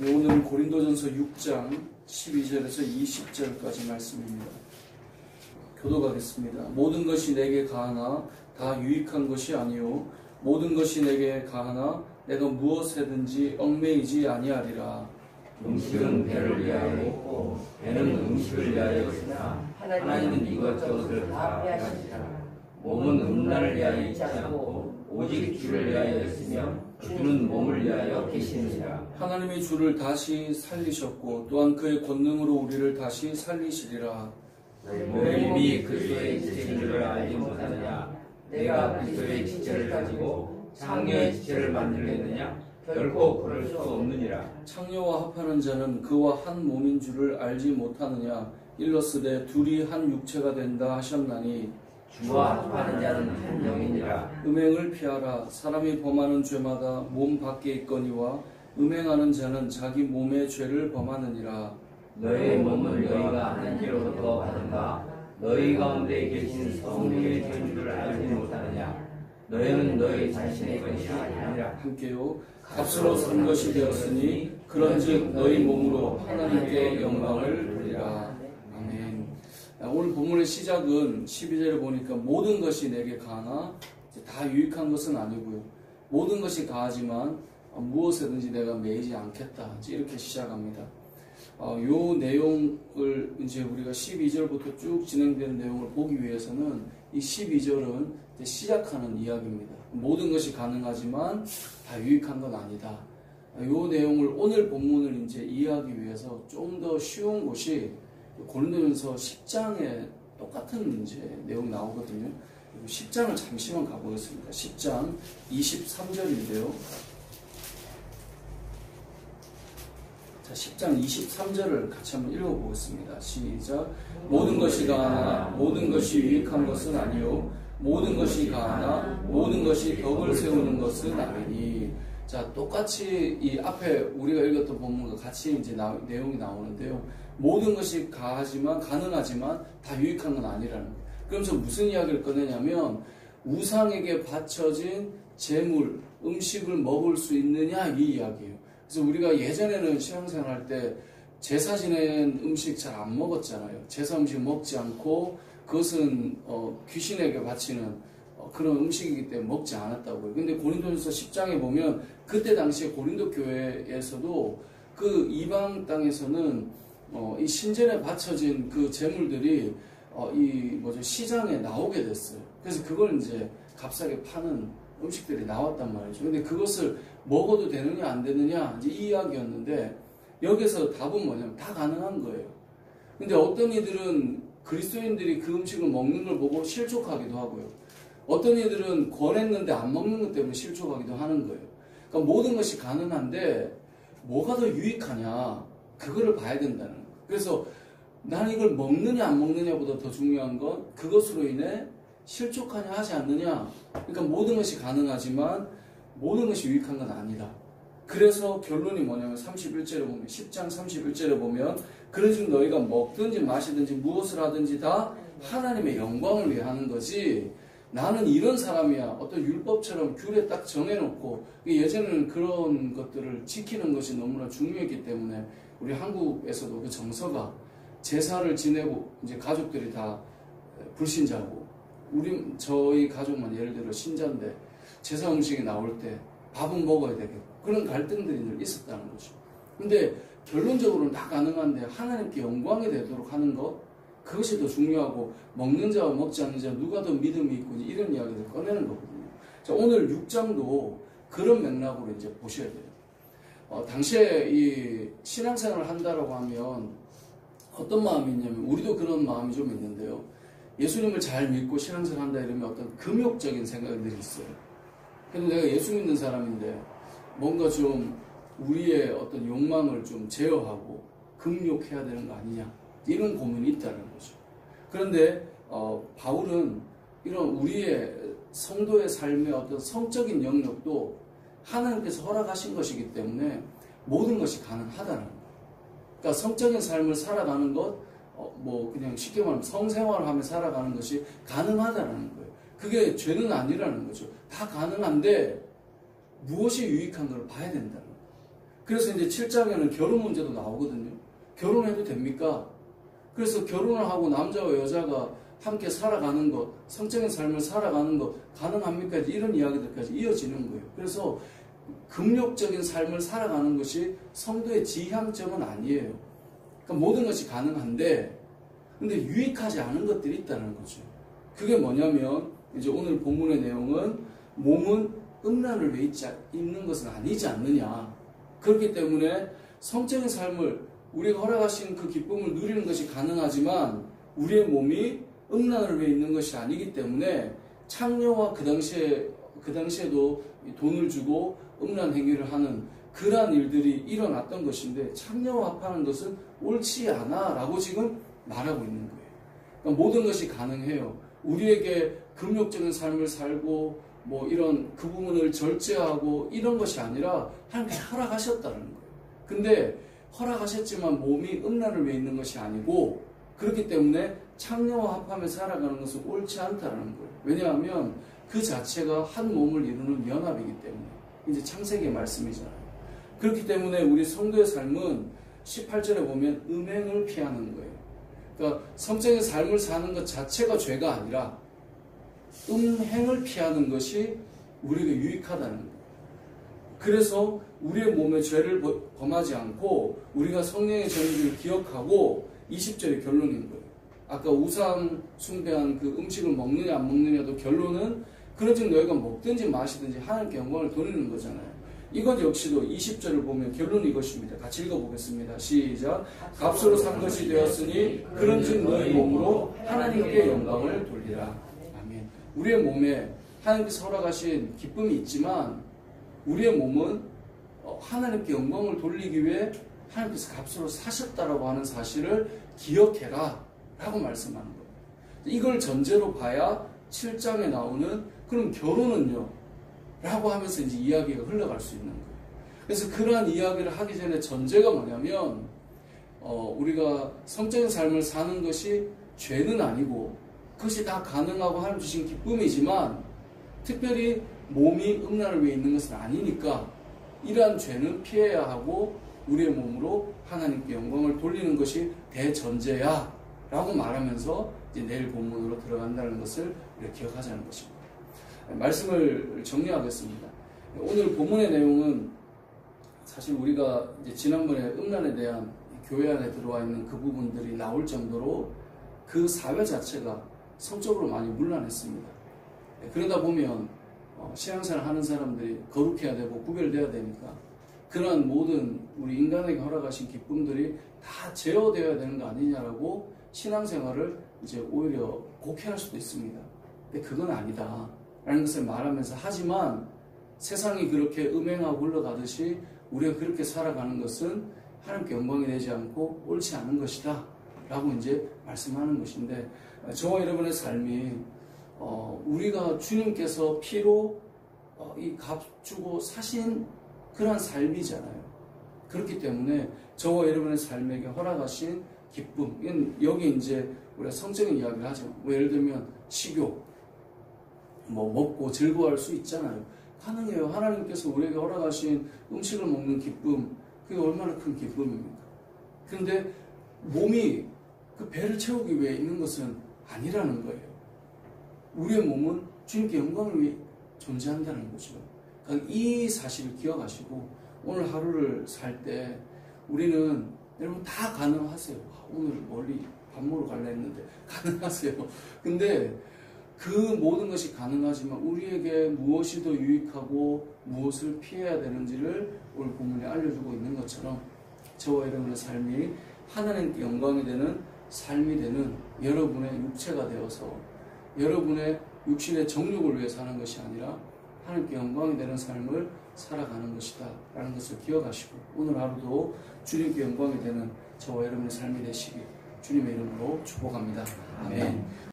네, 오늘은 고린도전서 6장 12절에서 20절까지 말씀입니다. 교독하겠습니다. 모든 것이 내게 가하나 다 유익한 것이 아니요 모든 것이 내게 가하나 내가 무엇에든지 얽매이지 아니하리라. 음식은 배를 위하여 먹고 배는 음식을 위하여 있으나 하나님은 이것저것을 다 배하시리라. 몸은 음란을 위하여 있지 않고 오직 주를 위하여 있으며 주는 몸을 위하여 계시느니라. 하나님이 주를 다시 살리셨고 또한 그의 권능으로 우리를 다시 살리시리라. 너희 몸이 그리스도의 지체인 줄 알지 못하느냐? 내가 그리스도의 지체를 가지고 창녀의 지체를 만들겠느냐? 결코 그럴 수 없느니라. 창녀와 합하는 자는 그와 한 몸인 줄을 알지 못하느냐? 일러스되 둘이 한 육체가 된다 하셨나니 주와 합하는 자는 한 영이니라. 음행을 피하라. 사람이 범하는 죄마다 몸 밖에 있거니와 음행하는 자는 자기 몸의 죄를 범하느니라. 너희 몸은 너희가 하나님께로부터 받은가? 너희 가운데 계신 성령의 죄인 줄 알지 못하느냐? 너희는 너희 자신의 것이 아니라 함께요. 값으로 산 것이 되었으니 그런즉 너희 몸으로 하나님께 영광을 돌리라. 아멘. 오늘 본문의 시작은 12절에 보니까 모든 것이 내게 가하나 다 유익한 것은 아니고요. 모든 것이 가하지만 무엇에든지 내가 매이지 않겠다. 이렇게 시작합니다. 요 내용을 이제 우리가 12절부터 쭉 진행되는 내용을 보기 위해서는 이 12절은 시작하는 이야기입니다. 모든 것이 가능하지만 다 유익한 건 아니다. 요 내용을 오늘 본문을 이제 이해하기 위해서 좀 더 쉬운 곳이 고린도전서 10장에 똑같은 이제 내용이 나오거든요. 10장을 잠시만 가보겠습니다. 10장 23절인데요. 자, 10장 23절을 같이 한번 읽어보겠습니다. 시작. 모든 것이 가하나 모든 것이 유익한 것은 아니요 모든 것이 가하나 모든 것이 덕을 세우는 것은 아니니. 자, 똑같이 이 앞에 우리가 읽었던 본문과 같이 이제 내용이 나오는데요. 모든 것이 가능하지만 다 유익한 건 아니라는 거예요. 그러면서 무슨 이야기를 꺼내냐면 우상에게 바쳐진 재물, 음식을 먹을 수 있느냐 이 이야기예요. 그래서 우리가 예전에는 신앙생활 할 때 제사 지낸 음식 잘 안 먹었잖아요. 제사 음식 먹지 않고 그것은 귀신에게 바치는 그런 음식이기 때문에 먹지 않았다고요. 근데 고린도전서 10장에 보면 그때 당시에 고린도 교회에서도 그 이방 땅에서는 이 신전에 바쳐진 그 재물들이 시장에 나오게 됐어요. 그래서 그걸 이제 값싸게 파는 음식들이 나왔단 말이죠. 근데 그것을 먹어도 되느냐 안 되느냐 이제 이 이야기였는데 여기서 답은 뭐냐면 다 가능한 거예요. 근데 어떤 이들은 그리스도인들이 그 음식을 먹는 걸 보고 실족하기도 하고요. 어떤 이들은 권했는데 안 먹는 것 때문에 실족하기도 하는 거예요. 그러니까 모든 것이 가능한데 뭐가 더 유익하냐 그거를 봐야 된다는 거예요. 그래서 나는 이걸 먹느냐 안 먹느냐보다 더 중요한 건 그것으로 인해 실족하냐 하지 않느냐. 그러니까 모든 것이 가능하지만 모든 것이 유익한 건 아니다. 그래서 결론이 뭐냐면 31절에 보면 10장 31절에 보면 그런즉 너희가 먹든지 마시든지 무엇을 하든지 다 하나님의 영광을 위해 하는 거지 나는 이런 사람이야 어떤 율법처럼 귤에 딱 정해놓고 예전에는 그런 것들을 지키는 것이 너무나 중요했기 때문에 우리 한국에서도 그 정서가 제사를 지내고 이제 가족들이 다 불신자고 저희 가족만 예를 들어 신자인데 제사 음식이 나올 때 밥은 먹어야 되겠고 그런 갈등들이 늘 있었다는 거죠. 근데 결론적으로는 다 가능한데 하나님께 영광이 되도록 하는 것 그것이 더 중요하고 먹는 자와 먹지 않는 자 누가 더 믿음이 있고 이런 이야기를 꺼내는 거거든요. 자, 오늘 6장도 그런 맥락으로 이제 보셔야 돼요. 당시에 이 신앙생활을 한다라고 하면 어떤 마음이 있냐면 우리도 그런 마음이 좀 있는데요. 예수님을 잘 믿고 신앙생활 한다 이러면 어떤 금욕적인 생각들이 있어요. 그래도 내가 예수 믿는 사람인데 뭔가 좀 우리의 어떤 욕망을 좀 제어하고 금욕해야 되는 거 아니냐 이런 고민이 있다는 거죠. 그런데 바울은 이런 우리의 성도의 삶의 어떤 성적인 영역도 하나님께서 허락하신 것이기 때문에 모든 것이 가능하다는 거예요. 그러니까 성적인 삶을 살아가는 것, 그냥 쉽게 말하면 성생활을 하며 살아가는 것이 가능하다는 거예요. 그게 죄는 아니라는 거죠. 다 가능한데 무엇이 유익한 걸 봐야 된다는 거예요. 그래서 이제 7장에는 결혼 문제도 나오거든요. 결혼해도 됩니까? 그래서 결혼을 하고 남자와 여자가 함께 살아가는 것, 성적인 삶을 살아가는 것 가능합니까? 이런 이야기들까지 이어지는 거예요. 그래서 금욕적인 삶을 살아가는 것이 성도의 지향점은 아니에요. 그러니까 모든 것이 가능한데, 근데 유익하지 않은 것들이 있다는 거죠. 그게 뭐냐면, 이제 오늘 본문의 내용은 몸은 음란을 왜 입는 것은 아니지 않느냐. 그렇기 때문에 성적인 삶을 우리가 허락하신 그 기쁨을 누리는 것이 가능하지만 우리의 몸이 음란을 왜 입는 것이 아니기 때문에 창녀와 그 당시에도 돈을 주고 음란 행위를 하는 그러한 일들이 일어났던 것인데 창녀와 합하는 것은 옳지 않아 라고 지금 말하고 있는 거예요. 그러니까 모든 것이 가능해요. 우리에게 금욕적인 삶을 살고 뭐 이런 그 부분을 절제하고 이런 것이 아니라 하나님께서 허락하셨다는 거예요. 근데 허락하셨지만 몸이 음란을 왜 있는 것이 아니고 그렇기 때문에 창녀와 합하며 살아가는 것은 옳지 않다는 거예요. 왜냐하면 그 자체가 한 몸을 이루는 연합이기 때문에 이제 창세기의 말씀이잖아요. 그렇기 때문에 우리 성도의 삶은 18절에 보면 음행을 피하는 거예요. 그러니까 성적인 삶을 사는 것 자체가 죄가 아니라 음행을 피하는 것이 우리에게 유익하다는 거예요. 그래서 우리의 몸에 죄를 범하지 않고 우리가 성령의 전기를 기억하고 20절의 결론인 거예요. 아까 우상 숭배한 그 음식을 먹느냐 안 먹느냐도 결론은 그런즉 너희가 먹든지 마시든지 하나님께 영광을 돌리는 거잖아요. 이것 역시도 20절을 보면 결론이 이것입니다. 같이 읽어보겠습니다. 시작. 값으로 산 것이 되었으니 그런즉 너희 몸으로 하나님께 영광을 돌리라. 아멘. 우리의 몸에 하나님께서 허락하신 기쁨이 있지만 우리의 몸은 하나님께 영광을 돌리기 위해 하나님께서 값으로 사셨다라고 하는 사실을 기억해라 라고 말씀하는 거예요. 이걸 전제로 봐야 7장에 나오는 그럼 결혼은요? 라고 하면서 이제 이야기가 흘러갈 수 있는 거예요. 그래서 그러한 이야기를 하기 전에 전제가 뭐냐면 우리가 성적인 삶을 사는 것이 죄는 아니고 그것이 다 가능하고 하나님 주신 기쁨이지만 특별히 몸이 음란을 위해 있는 것은 아니니까 이러한 죄는 피해야 하고 우리의 몸으로 하나님께 영광을 돌리는 것이 대전제야 라고 말하면서 이제 내일 본문으로 들어간다는 것을 우리가 기억하자는 것입니다. 말씀을 정리하겠습니다. 오늘 본문의 내용은 사실 우리가 이제 지난번에 음란에 대한 교회 안에 들어와 있는 그 부분들이 나올 정도로 그 사회 자체가 성적으로 많이 문란했습니다. 그러다 보면 신앙생활 하는 사람들이 거룩해야 되고 구별돼야 되니까 그런 모든 우리 인간에게 허락하신 기쁨들이 다 제어되어야 되는 거 아니냐라고 신앙생활을 이제 오히려 곡해할 수도 있습니다. 근데 그건 아니다 라는 것을 말하면서 하지만 세상이 그렇게 음행하고 흘러가듯이 우리가 그렇게 살아가는 것은 하나님께 영광이 되지 않고 옳지 않은 것이다 라고 이제 말씀하는 것인데 저와 여러분의 삶이 우리가 주님께서 피로 이 값 주고 사신 그러한 삶이잖아요. 그렇기 때문에 저와 여러분의 삶에게 허락하신 기쁨, 여기 이제 우리가 성적인 이야기를 하죠. 뭐 예를 들면 식욕, 뭐 먹고 즐거워할 수 있잖아요. 가능해요. 하나님께서 우리에게 허락하신 음식을 먹는 기쁨, 그게 얼마나 큰 기쁨입니까? 그런데 몸이 그 배를 채우기 위해 있는 것은 아니라는 거예요. 우리의 몸은 주님께 영광을 위해 존재한다는 거죠. 그러니까 이 사실을 기억하시고 오늘 하루를 살 때 우리는 여러분 다 가능하세요. 오늘 멀리 밥 먹으러 가려 했는데 가능하세요. 근데 그 모든 것이 가능하지만 우리에게 무엇이 더 유익하고 무엇을 피해야 되는지를 오늘 본문에 알려주고 있는 것처럼 저와 여러분의 삶이 하나님께 영광이 되는 삶이 되는 여러분의 육체가 되어서 여러분의 육신의 정욕을 위해 사는 것이 아니라 하나님께 영광이 되는 삶을 살아가는 것이다 라는 것을 기억하시고 오늘 하루도 주님께 영광이 되는 저와 여러분의 삶이 되시길 주님의 이름으로 축복합니다. 아멘.